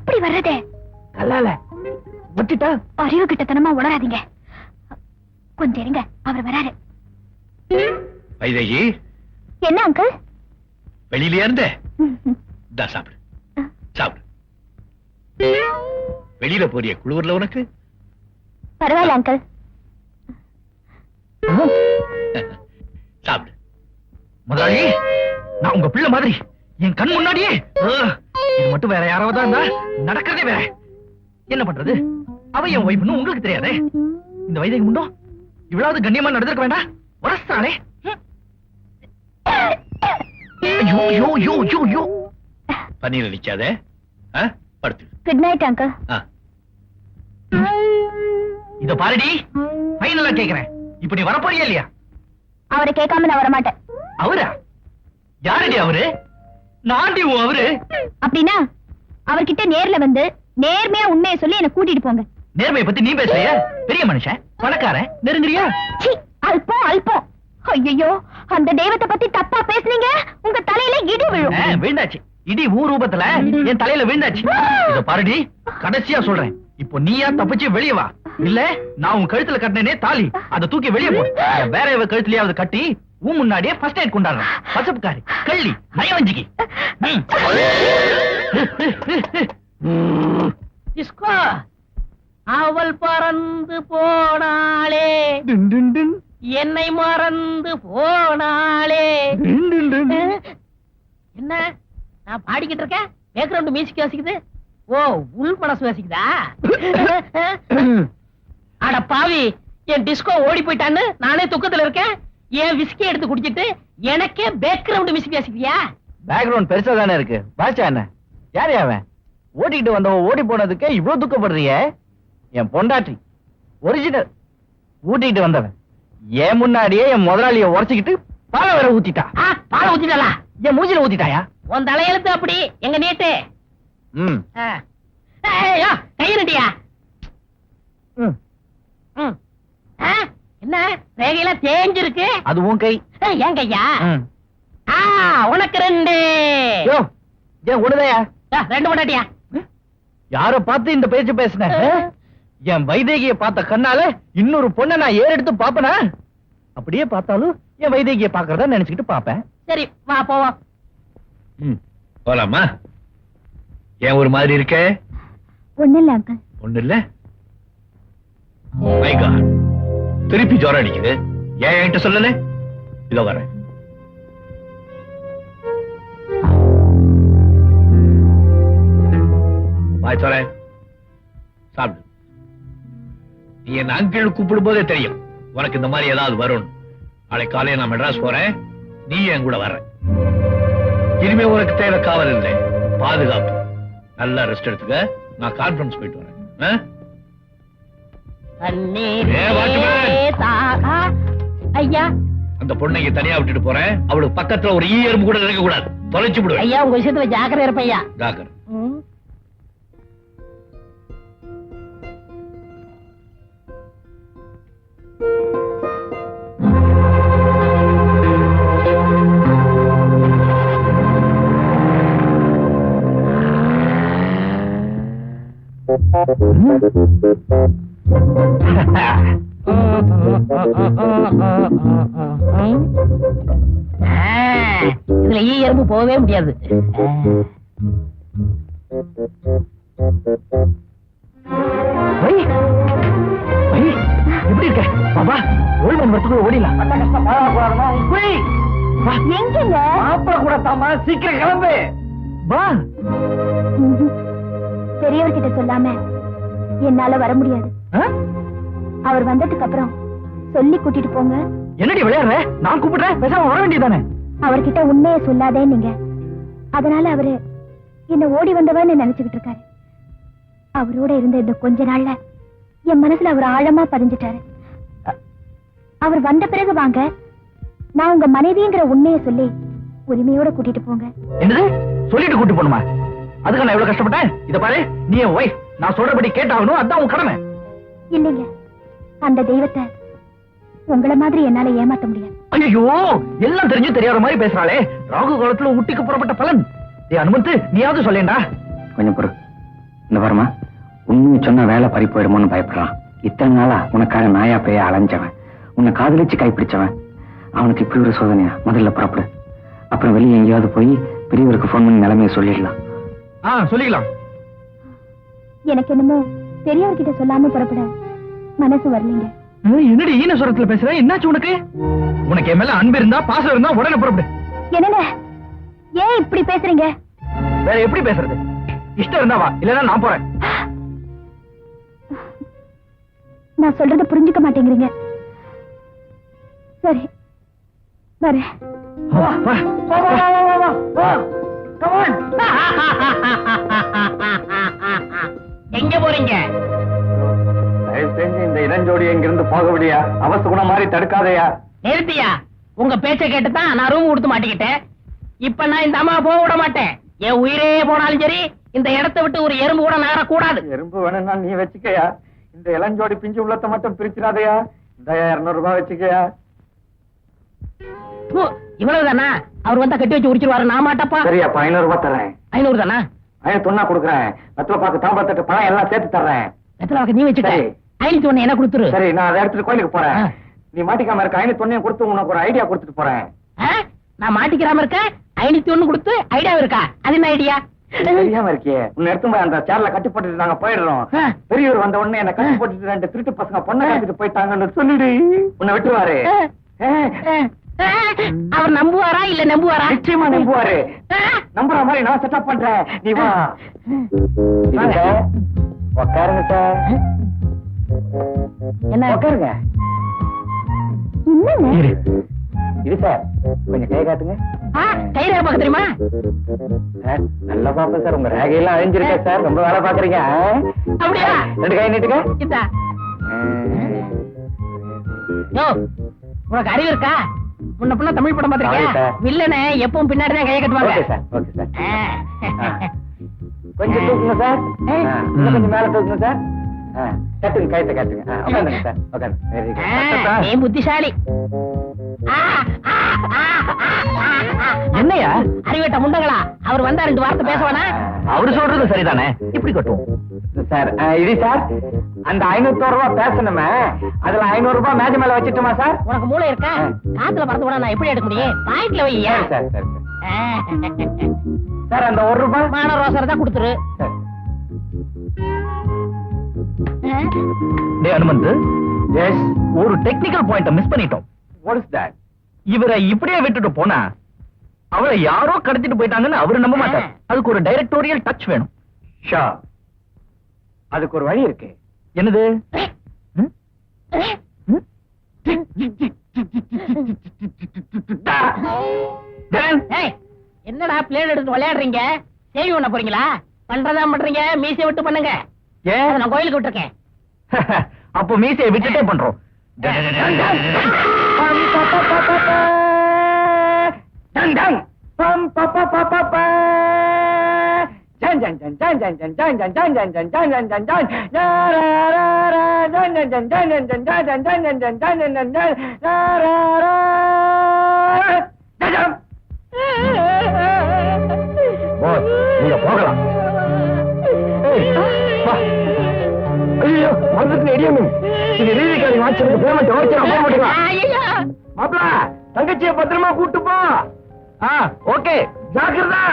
எப்படி வர்றது? கல்லால வச்சிட்டா அறிவு கிட்டத்தனமா உணராதீங்க. கொஞ்சம் இருங்க, அவர் வராரு. வைதேகி, என்ன அங்கிள்? வெளியில இருந்த சாப்பிடு சாப்பிடு. வெளியில போறிய குளிர்ல உனக்கு? பரவாயில்ல அங்கிள். சாப்பிடு. முதலாளி, நான் உங்க பிள்ளை மாதிரி என் கண் முன்னாடியே. இது மட்டும் வேற யாராவது இருந்தா நடக்கிறதே வேற. என்ன பண்றது? அவ என் ஒய்ஃப்னு உங்களுக்கு தெரியாதே. இந்த வைதேகி முண்டோம் இவ்வளவு கண்ணியமா நடந்திருக்க வேண்டாம். வரஸ்தானே. பன்னீர் அடிக்காத. படுத்து. Good night uncle. இத பாருடி, ஃபைனலா கேக்குறேன். இப்ப நீ வரப்போறியா இல்லையா? அவரை கேட்காம நான் வரமாட்டேன். அவரா? யாருடி அவரு? நான்டி அவரு. அப்படின்னா அவர்கிட்ட நேர்ல வந்து நேர்மையா உண்மையை சொல்லி என்ன கூட்டிட்டு போங்க. நேர்மையை பத்தி நீ பேசுறியா? பெரிய மனுஷன், பணக்காரன், நெருங்குறியா? அல்பம் அல்பம். ஐயோ, அந்த தெய்வத்தை பத்தி தப்பா பேசுனீங்க, உங்க தலையில இடி விழும். விழுந்தாச்சு. இடி ஊர் ரூபத்துல என் தலையில விழுந்தாச்சு. இத பாருடி, கடைசியா சொல்றேன். இப்போ நீயா தப்பிச்சு வெளியே வா. இல்ல நான் உன் கழுத்துல கட்டினே தாலி, அதை தூக்கி வெளியே போ. வேற கழுத்துலயாவது கட்டி உன் முன்னாடியே ஃபர்ஸ்ட் எய்ட் கொண்டாடுறேன். பசப்புக்காரி, கள்ளி, நயவஞ்சிக்கு. அவள் பறந்து போனாளே, என்னை மறந்து போனாளே. என்ன நான் பாடிக்கிட்டு இருக்கேன், பேக்ரவுண்ட் மியூசிக் வாசிக்குது. ஓ, உள் மனசு வாசிக்குதா? அட பாவி, என் டிஸ்கோ ஓடி போயிட்டான்னு நானே துக்கத்துல இருக்கேன். என் விஸ்கி எடுத்து குடிச்சிட்டு எனக்கே பேக்ரவுண்ட் மியூசிக் வாசிக்கிறியா? பேக்ரவுண்ட் பெருசா தானே இருக்கு. பாச்சா என்ன? யார் அவன்? ஓடிக்கிட்டு வந்தவன் ஓடி போனதுக்கு இவ்வளவு துக்கப்படுறிய? என் பொண்டாட்டி ஒரிஜினல். ஊட்டிட்டு வந்தவன் என் முன்னாடியே என் முதலாளிய உரைச்சிக்கிட்டு பாலை வேற ஊத்திட்டா. பாலை ஊத்திட்டாளா? என் மூஞ்சில ஊத்திட்டாயா? உன் தலையெழுத்து அப்படி. எங்க நீட்டு கையடியா? என்ன ரேகையெல்லாம் தேஞ்சிருக்கு? அது உன் கை. என் கையா? உனக்கு ரெண்டு. ஏன் ஒண்ணுதையா? ரெண்டு பொண்டாட்டியா? யார பார்த்து இந்த பேச்சு பேசுன? என் வைதேகிய பார்த்த கண்ணால இன்னொரு பொண்ணை நான் ஏறெடுத்து பாப்பனா? அப்படியே பார்த்தாலும் என் வைதேகிய பாக்குறதா நினைச்சுக்கிட்டு பாப்பேன். சரி வா போவோம். போலாமா? ஏன் ஒரு மாதிரி இருக்க? ஒண்ணு இல்ல அங்கிள். ஒண்ணு இல்ல. மை காட், திருப்பி ஜோரம் அடிக்குது. ஏன் என்கிட்ட சொல்லல? இதோ வரேன். பாய் சொல்ல சாப்பிடு. நீ என் அங்கிள் கூப்பிடும் போதே தெரியும் உனக்கு இந்த மாதிரி ஏதாவது வரும். நாளைக்கு காலையில நான் மெட்ராஸ் போறேன், நீ என் கூட வர்ற. இனிமே உனக்கு தேவை காவல் இல்லை, பாதுகாப்பு. நல்லா ரெஸ்ட் எடுத்துக்க. நான் கான்ஃபரன்ஸ் போயிட்டு வரேன். ஐயா, அந்த பொண்ணை தனியா விட்டுட்டு போறேன். அவளுக்கு பக்கத்துல ஒரு ஈ எறும்பு கூட இருக்க கூடாது. தொலைச்சு விடுவேன். ஐயா, உங்க விஷயத்துல ஜாக்கிரதை இருப்பையா. ஜாக்கிரதை. இதுல ஈ எறும்பு போகவே முடியாது. எப்படி இருக்க பாபா? ஓல்மன் வரத்துக்குள்ள ஓடிலாம். எங்கங்க? மாப்பிள கூட தாமா, சீக்கிரம் கிளம்பு. வா. பெரியவர்கிட்ட சொல்லாம என்னால வர முடியாது. அவர் வந்ததுக்கு அப்புறம் சொல்லி கூட்டிட்டு போங்க. என்னடி விளையாடுற? நான் கூப்பிடுறேன், பேசாம வர வேண்டியதானே? அவர்கிட்ட உண்மையை சொல்லாதே நீங்க. அதனால அவரு என்ன ஓடி வந்தவன்னு நினைச்சுக்கிட்டு இருக்காரு. அவரோட இருந்த இந்த கொஞ்ச நாள்ல என் மனசுல அவர் ஆழமா பதிஞ்சிட்டாரு. அவர் வந்த பிறகு வாங்க, நான் உங்க மனைவிங்கிற உண்மையை சொல்லி உரிமையோட கூட்டிட்டு போங்க. என்னது? சொல்லிட்டு கூட்டு போணுமா? அதுக்கு நான் எவ்வளவு கஷ்டப்பட்டேன். இத பாரு, நீ என் ஒய்ஃப், நான் சொல்றபடி கேட்டாகணும். அதான் உன் கடமை. இல்லைங்க, அந்த தெய்வத்தை உங்கள மாதிரி என்னால ஏமாத்த முடியாது. ஐயோ, எல்லாம் தெரிஞ்சு தெரியாத மாதிரி பேசுறாளே. ராகு காலத்துல ஊட்டிக்கு புறப்பட்ட பலன். அனுமந்து, நீயாவது சொல்லேண்டா. கொஞ்சம் பொறு. இந்த வருமா உண்மையை சொன்ன வேலை பறி போயிடுமோன்னு பயப்படுறான். இத்தனை நாளா உனக்காக நாயா பேய அலைஞ்சவன், உன்னை காதலிச்சு கைப்பிடிச்சவன், அவனுக்கு இப்படி ஒரு சோதனையா? முதல்ல புறப்படு, அப்புறம் வெளியே எங்கேயாவது போய் பெரியவருக்கு போன் பண்ணி நிலைமையை சொல்லிடலாம். சொல்லிக்கலாம். எனக்கு என்னமோ பெரியவர்கிட்ட சொல்லாம புறப்பட மனசு வரலீங்க. என்னடி ஈன சுரத்துல பேசுற? என்னாச்சு உனக்கு? உனக்கு என் மேல அன்பு இருந்தா பாசம் இருந்தா உடனே புறப்படு. என்னங்க ஏன் இப்படி பேசுறீங்க? வேற எப்படி பேசுறது? இஷ்டம் இருந்தா வா, இல்லன்னா நான் போறேன். நான் சொல்றத புரிஞ்சுக்க மாட்டேங்கிறீங்க. சரி வரேன். எங்க போறீங்க? தயவு செஞ்சு இந்த இளஞ்சோடி எங்கிருந்து போக விடியா, அவசகுண மாதிரி தடுக்காதையா. நிறுத்தியா? உங்க பேச்ச கேட்டுதான் நான் ரூம் கொடுத்து மாட்டிக்கிட்டேன். இப்ப நான் இந்த அம்மா போக விட மாட்டேன். என் உயிரே போனாலும் சரி, இந்த இடத்தை விட்டு ஒரு எறும்பு கூட நகரக்கூடாது. எறும்பு வேணும்னா நீ வச்சுக்கயா, இந்த இளஞ்சோடி பிஞ்சு உள்ளத்தை மட்டும் பிரிச்சிடாதையா. இந்த 200 ரூபாய் வச்சுக்கயா. இவ்வளவுதானா? அவர் வந்தா கட்டி வச்சு உரிச்சிருவாரு. நான் மாட்டப்பா. சரியா, 500 ரூபாய் தரேன். 500 தானா? 500 கொடுக்குறேன். வெத்தலை பாக்கு தாம்பத்தட்டு பழம் எல்லாம் சேர்த்து தர்றேன். வெத்தலை நீ வச்சுட்ட. 501 என்ன கொடுத்துரு. சரி, நான் அதை எடுத்துட்டு கோயிலுக்கு போறேன். நீ மாட்டிக்காம இருக்க. 501 கொடுத்து உனக்கு ஒரு ஐடியா கொடுத்துட்டு போறேன். நான் மாட்டிக்கிறாம இருக்க. 501 கொடுத்து ஐடியா இருக்கா? அது என்ன ஐடியா? தெரியாம இருக்கியே. உன்னை எடுத்து போய் அந்த சேர்ல கட்டி போட்டுட்டு நாங்க போயிடுறோம். பெரியவர் வந்த உடனே என்ன கட்டி போட்டுட்டு 2 திருட்டு பசங்க பொண்ணை எடுத்துட்டு போயிட்டாங்கன்னு சொல்லிடு. உன்னை விட்டுவாரு. அவர் நம்புவாரா இல்ல நம்புவாரா? நிச்சயமா நம்புவாரு. நம்புற மாதிரி நான் செட்டப் பண்றேன். நீ வா. உட்காருங்க சார். என்ன உட்காருங்க. என்னங்க இது சார், கொஞ்சம் கை காட்டுங்க. கைரேகை பார்க்க தெரியுமா? சார், நல்லா பாப்பேன் சார். உங்க ரேகையெல்லாம் அழிஞ்சிருக்கா சார். ரொம்ப வேலை பாக்குறீங்க. அப்படியா? 2 கை நீட்டுங்க. இந்தா. யோ, உனக்கு அறிவு இருக்கா? முன்ன பின்ன தமிழ் படம் சாரி பாத்திருக்கியா? சார். வில்லனை எப்பவும் பின்னாடி தான் கையை கட்டுவாங்க. Okay sir, okay sir. கொஞ்சம் தூக்குங்க சார். இன்னும் கொஞ்சம் மேல தூக்குங்க சார். கட்டுங்க, கயத்தை கட்டுங்க. உட்காந்துங்க சார், உட்காந்து. Very good. நீ புத்திசாலி. என்னையா அறிவிட்ட முண்டங்களா? அவர் வந்தா 2 வார்த்தை பேசுவானா? அவரு சொல்றது சரிதானே, இப்படி கட்டும். சார், இது சார், அந்த 501 ரூபாய் பேசணுமே, அதுல 500 ரூபாய் மேஜ மேல வச்சுட்டுமா சார்? உனக்கு மூளை இருக்கா? காத்துல பறந்து கூட நான் எப்படி எடுக்க முடியும்? பாக்கெட்ல வையா. சார் சார் சார், அந்த 1 ரூபாய் மான ரோசரை தான் கொடுத்துரு. சார். டேய் அனுமந்த், எஸ், ஒரு டெக்னிக்கல் பாயிண்ட மிஸ் பண்ணிட்டோம். What is that? இவரை இப்படியே விட்டுட்டு போனா அவரை யாரோ கடத்திட்டு போயிட்டாங்கன்னு அவரு நம்ப மாட்டார். அதுக்கு ஒரு டைரக்டோரியல் டச் வேணும். ஷா, அதுக்கு ஒரு வழி இருக்கு. என்னது? ஏய், என்னடா பிளேட் எடுத்து விளையாடுறீங்க? சேவி பண்ண போறீங்களா? பண்றதா பண்றீங்க, மீசை விட்டு பண்ணுங்க. ஏன்? நான் கோயிலுக்கு விட்டுருக்கேன். அப்போ மீசையை விட்டுட்டே பண்றோம். நீங்க போகலாம். ஐயோ, மறந்துட்டு இடியணும். இது ரீதிக்காரி வாட்சிக்கு பேமெண்ட் ஓகே போக மாட்டீங்களா? ஐயோ, மாப்பிள, தங்கச்சியை பத்திரமா கூட்டு போ. ஓகே, ஜாக்கிரதா.